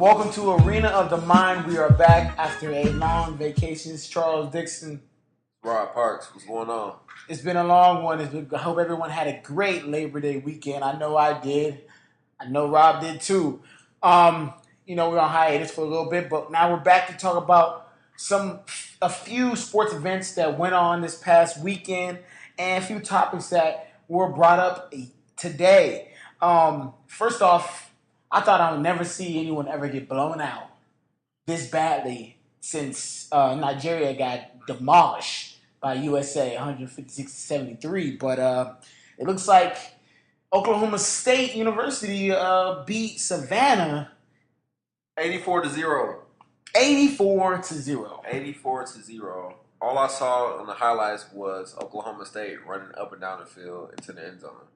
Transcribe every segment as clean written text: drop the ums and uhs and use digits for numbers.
Welcome to Arena of the Mind. We are back after a long vacation. It's Charles Dickson. Rod Parks, what's going on? It's been a long one. I hope everyone had a great Labor Day weekend. I know I did. I know Rob did too. We're on hiatus for a little bit, but now we're back to talk about a few sports events that went on this past weekend and a few topics that were brought up today. First off, I thought I would never see anyone ever get blown out this badly since Nigeria got demolished by USA 156-73. But it looks like Oklahoma State University beat Savannah 84-0. 84-0. 84-0. All I saw on the highlights was Oklahoma State running up and down the field into the end zone.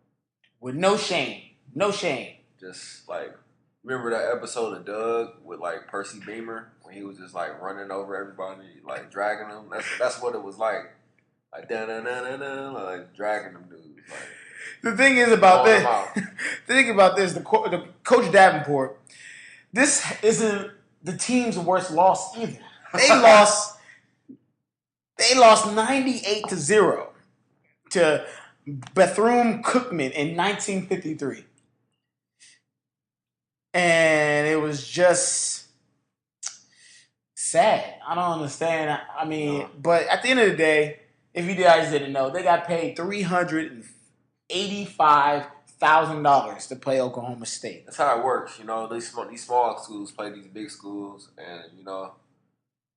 With no shame. No shame. Just like, remember that episode of Doug with like Percy Beamer when he was just like running over everybody, like dragging them? That's what it was like. Like like dragging them dudes. Like, the thing is about this. The thing about this, the Coach Davenport. This isn't the team's worst loss either. They lost 98-0 to Bethune Cookman in 1953. And it was just sad. I don't understand. I mean, but at the end of the day, if you guys didn't know, they got paid $385,000 to play Oklahoma State. That's how it works. These small schools play these big schools, and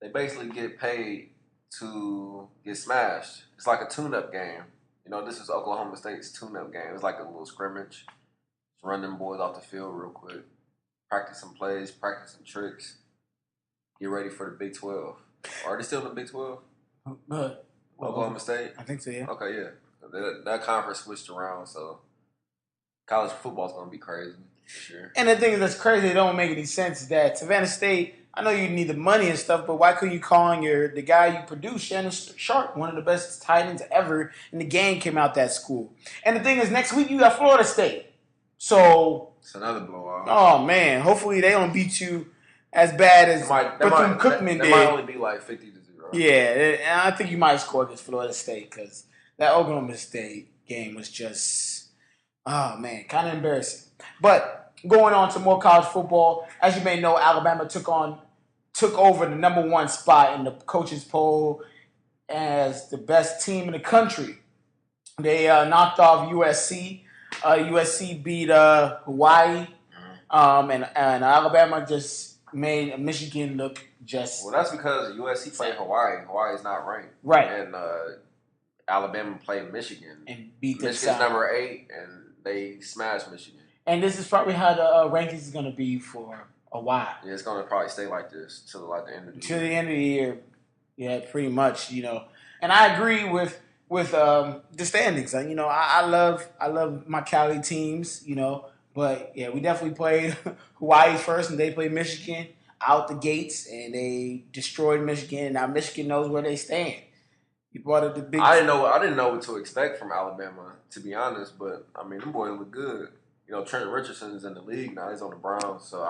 they basically get paid to get smashed. It's like a tune-up game. This is Oklahoma State's tune-up game. It's like a little scrimmage. Just run them boys off the field real quick. Practice some plays, practice some tricks. Get ready for the Big 12. Are they still in the Big 12? Oklahoma State? I think so, yeah. Okay, yeah. That conference switched around, so college football's going to be crazy this year. And the thing that's crazy, it don't make any sense, is that Savannah State, I know you need the money and stuff, but why couldn't you call on the guy you produced, Shannon Sharp, one of the best tight ends ever, and the game came out that school. And the thing is, next week you got Florida State. So it's another blowout. Oh man! Hopefully they don't beat you as bad as Bethune Cookman did. It might only be like 50-0. Yeah, and I think you might score against Florida State because that Oklahoma State game was just, oh man, kind of embarrassing. But going on to more college football, as you may know, Alabama took over the number one spot in the coaches poll as the best team in the country. They knocked off USC. USC beat Hawaii, and Alabama just made Michigan look just... Well, that's because USC played Hawaii. Hawaii is not ranked. Right. And Alabama played Michigan. And beat them. Michigan's number 8, and they smashed Michigan. And this is probably how the rankings is going to be for a while. Yeah, it's going to probably stay like this till like the end of the year. Till the end of the year, yeah, pretty much, And I agree with the standings. I love my Cali teams, but yeah, we definitely played Hawaii first, and they played Michigan out the gates, and they destroyed Michigan. And now Michigan knows where they stand. You brought up the big. I didn't know what to expect from Alabama, to be honest. But I mean, them boys look good. Trent Richardson's in the league now. He's on the Browns, so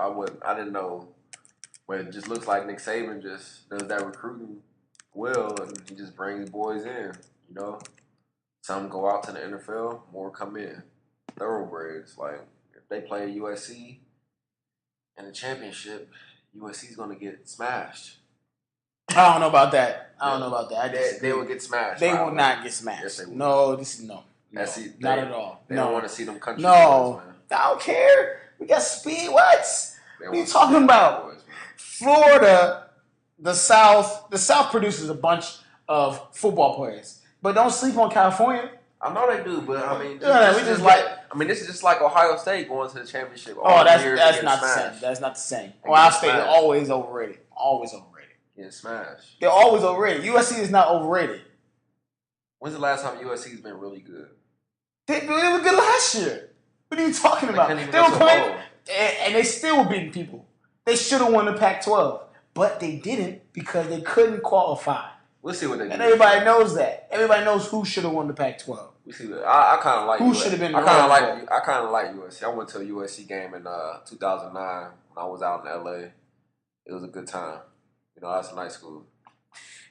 I didn't know. But it just looks like Nick Saban just does that recruiting well, and he just brings boys in. Some go out to the NFL, more come in. Thoroughbreds. Like, if they play USC in the championship, USC's going to get smashed. I don't know about that. They will get smashed. They will not get smashed. Yes, they will. No, not at all. They don't want to see them country boys, man. I don't care. We got speed. What are you talking about? Boys, Florida, the South produces a bunch of football players. But don't sleep on California. I know they do, but I mean, this is just like Ohio State going to the championship. That's not the same. That's not the same. Ohio State is always overrated. Always overrated. Getting smashed. They're always overrated. USC is not overrated. When's the last time USC's been really good? They were good last year. What are you talking about? They were playing, and they still were beating people. They should have won the Pac-12, but they didn't because they couldn't qualify. We'll see what they do. And everybody knows that. Everybody knows who should have won the Pac-12. We see that. I kind of like who should have been. I kind of like USC. I went to a USC game in 2009 when I was out in LA. It was a good time. You know, that's a nice school.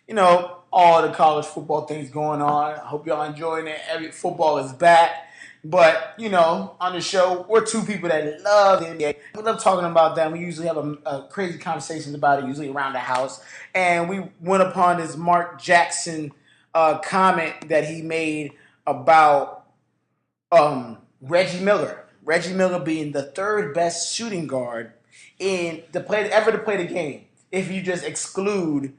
You know, all the college football things going on. I hope y'all enjoying it. Football is back. But, you know, on the show, we're two people that love the NBA. We love talking about them. We usually have a crazy conversations about it, usually around the house. And we went upon this Mark Jackson comment that he made about Reggie Miller. Reggie Miller being the third best shooting guard ever to play the game. If you just exclude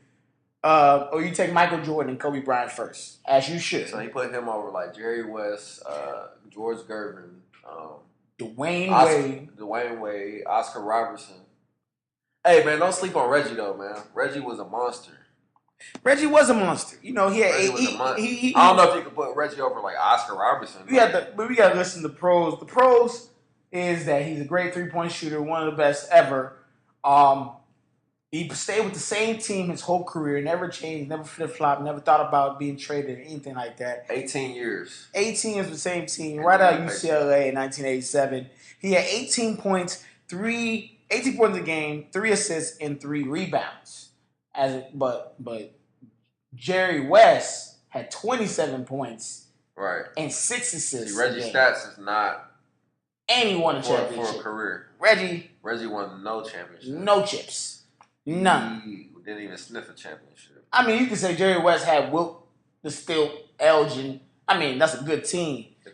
or you take Michael Jordan and Kobe Bryant first, as you should. So he put him over like Jerry West, George Gervin, Dwayne Wade, Oscar Robertson. Hey man, don't sleep on Reggie though, man. Reggie was a monster. Reggie was a monster. You know, I don't know if you could put Reggie over like Oscar Robertson. But we got to listen to the pros. The pros is that he's a great 3-point shooter, one of the best ever. He stayed with the same team his whole career, never changed, never flip-flopped, never thought about being traded or anything like that. 18 years. 18 years with the same team, right out of UCLA in 1987. He had 18 points a game, 3 assists, and 3 rebounds. But Jerry West had 27 points, right, and 6 assists. See, Reggie's stats is not. And he won a championship for a career. Reggie won no championship, no chips, none. He didn't even sniff a championship. I mean, you can say Jerry West had Wilt, the Stilt, Elgin. I mean, that's a good team. The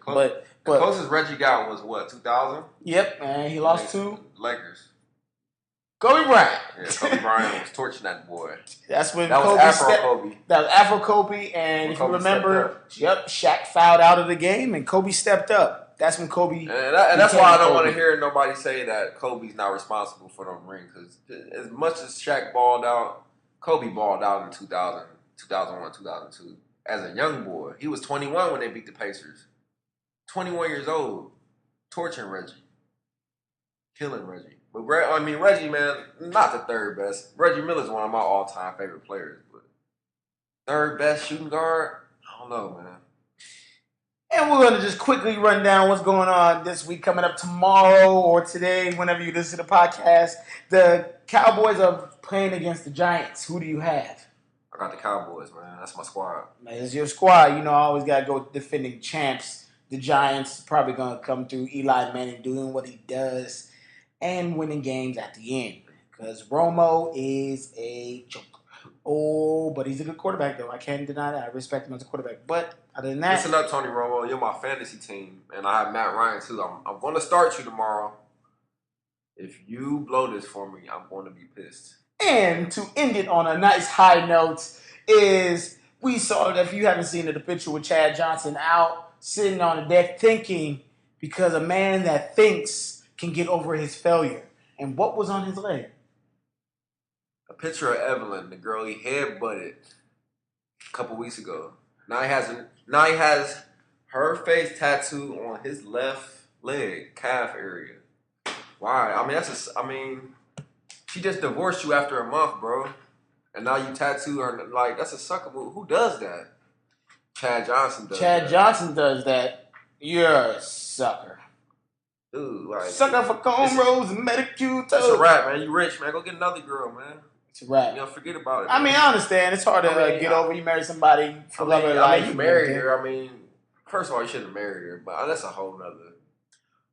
closest Reggie got was what, 2000? Yep, man. He lost to Lakers. Kobe Bryant. Yeah, Kobe Bryant was torching that boy. That's when that Kobe was Afro Kobe. That was Afro Kobe, and if you remember, Shaq fouled out of the game, and Kobe stepped up. That's when Kobe. And that's why I don't want to hear nobody say that Kobe's not responsible for them rings. Because as much as Shaq balled out, Kobe balled out in 2000, 2001, 2002. As a young boy, he was 21 when they beat the Pacers. 21 years old, torching Reggie, killing Reggie. But Reggie, man, not the third best. Reggie Miller's one of my all-time favorite players. But third best shooting guard, I don't know, man. And we're going to just quickly run down what's going on this week, coming up tomorrow or today, whenever you listen to the podcast. The Cowboys are playing against the Giants. Who do you have? I got the Cowboys, man. That's my squad. It's your squad. You know, I always got to go with defending champs. The Giants probably going to come through Eli Manning doing what he does and winning games at the end. Because Romo is a joke. Oh, but he's a good quarterback, though. I can't deny that. I respect him as a quarterback. But other than that... Listen up, Tony Romo. You're my fantasy team. And I have Matt Ryan, too. I'm going to start you tomorrow. If you blow this for me, I'm going to be pissed. And to end it on a nice high note is we saw that if you haven't seen it, the picture with Chad Johnson out, sitting on the deck thinking because a man that thinks can get over his failure. And what was on his leg? A picture of Evelyn, the girl he headbutted a couple weeks ago. Now he has her face tattoo on his left leg, calf area. Why? She just divorced you after a month, bro. And now you tattoo her. Like, that's a sucker move. Who does that? Chad Johnson does that. Chad Johnson does that. You're a sucker. Dude, like... Sucker for cornrows and Medicure toes. It's a wrap, man. You rich, man. Go get another girl, man. It's a wrap. You know, forget about it. I mean, I understand. It's hard to get over. You marry somebody for love of life. You married her. First of all, you shouldn't have married her. But that's a whole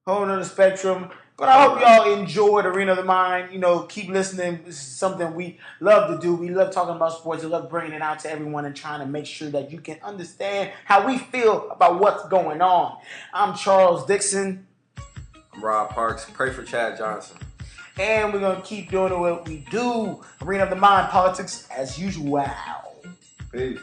nother spectrum. But I hope y'all enjoyed Arena of the Mind. You know, keep listening. This is something we love to do. We love talking about sports. We love bringing it out to everyone and trying to make sure that you can understand how we feel about what's going on. I'm Charles Dickson. I'm Rob Parks. Pray for Chad Johnson. And we're going to keep doing what we do. Arena of the Mind, politics as usual. Peace.